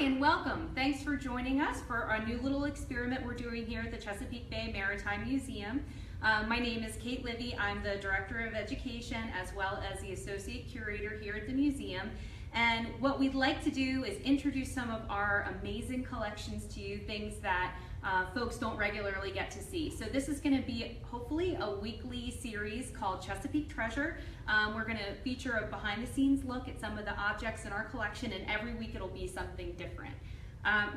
and welcome. Thanks for joining us for our new little experiment we're doing here at the Chesapeake Bay Maritime Museum. My name is Kate Livy. I'm the Director of Education as well as the Associate Curator here at the museum. And what we'd like to do is introduce some of our amazing collections to you, things that folks don't regularly get to see. So this is going to be hopefully a weekly series called Chesapeake Treasure. We're going to feature a behind the scenes look at some of the objects in our collection, and every week it'll be something different.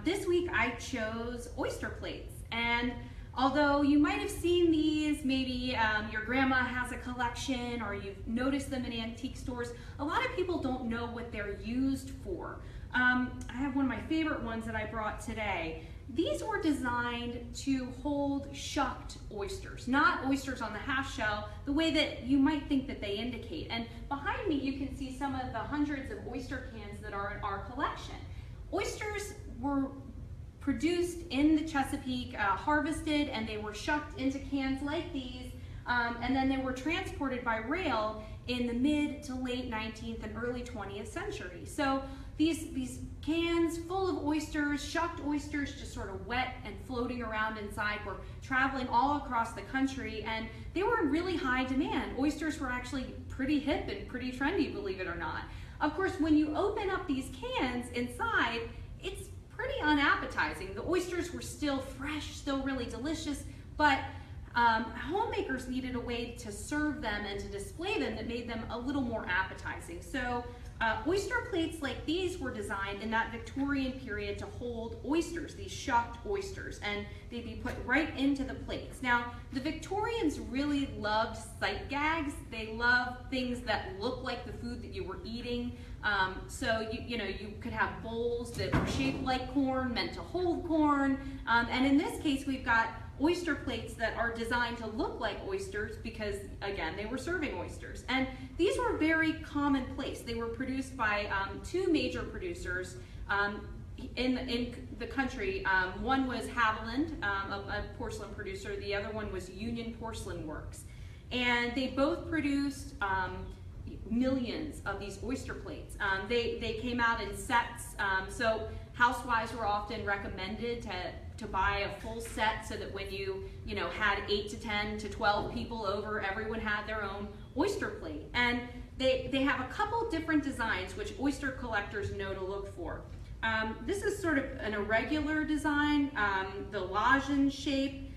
This week I chose oyster plates, and although you might have seen these, maybe your grandma has a collection or you've noticed them in antique stores, a lot of people don't know what they're used for. I have one of my favorite ones that I brought today. These were designed to hold shucked oysters, not oysters on the half shell, the way that you might think that they indicate. And behind me you can see some of the hundreds of oyster cans that are in our collection. Oysters were produced in the Chesapeake, harvested, and they were shucked into cans like these, and then they were transported by rail in the mid to late 19th and early 20th century. So these cans full of oysters, shucked oysters, just sort of wet and floating around inside, were traveling all across the country, and they were in really high demand. Oysters were actually pretty hip and pretty trendy, believe it or not. Of course, when you open up these cans inside, it's pretty unappetizing. The oysters were still fresh, still really delicious, but homemakers needed a way to serve them and to display them that made them a little more appetizing. So oyster plates like these were designed in that Victorian period to hold oysters, these shucked oysters, and they'd be put right into the plates. Now, the Victorians really loved sight gags. They loved things that looked like the food that you were eating. So you could have bowls that were shaped like corn, meant to hold corn, and in this case we've got oyster plates that are designed to look like oysters because, again, they were serving oysters. And these were very commonplace. They were produced by two major producers in the country. One was Haviland, a porcelain producer. The other one was Union Porcelain Works. And they both produced millions of these oyster plates. They came out in sets, so housewives were often recommended to buy a full set so that when you had 8 to 10 to 12 people over, everyone had their own oyster plate. And they have a couple different designs which oyster collectors know to look for. This is sort of an irregular design, the lozenge shape.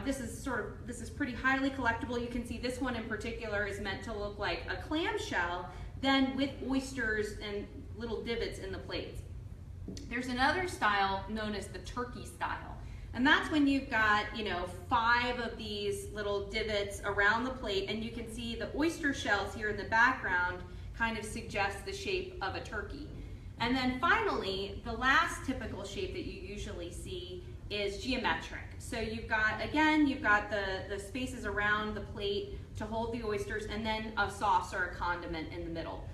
This is pretty highly collectible. You can see this one in particular is meant to look like a clamshell, then with oysters and little divots in the plates. There's another style known as the turkey style, and that's when you've got 5 of these little divots around the plate, and you can see the oyster shells here in the background kind of suggest the shape of a turkey. And then finally, the last typical shape that you usually see is geometric. So you've got the spaces around the plate to hold the oysters, and then a sauce or a condiment in the middle.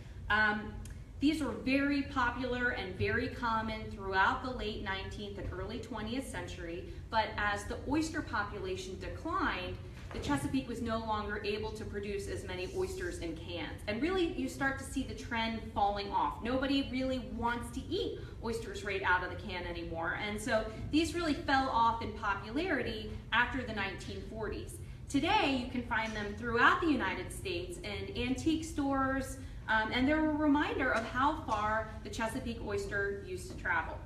These were very popular and very common throughout the late 19th and early 20th century, but as the oyster population declined, the Chesapeake was no longer able to produce as many oysters in cans. And really, you start to see the trend falling off. Nobody really wants to eat oysters right out of the can anymore. And so these really fell off in popularity after the 1940s. Today, you can find them throughout the United States in antique stores, and they're a reminder of how far the Chesapeake oyster used to travel.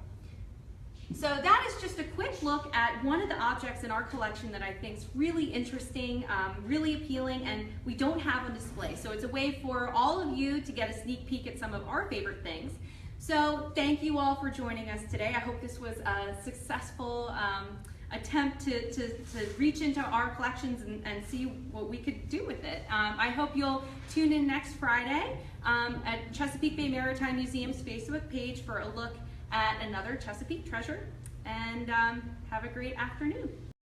So that is just a quick look at one of the objects in our collection that I think is really interesting, really appealing, and we don't have on display. So it's a way for all of you to get a sneak peek at some of our favorite things. So thank you all for joining us today. I hope this was a successful attempt to reach into our collections and see what we could do with it. I hope you'll tune in next Friday at Chesapeake Bay Maritime Museum's Facebook page for a look at another Chesapeake treasure, and have a great afternoon.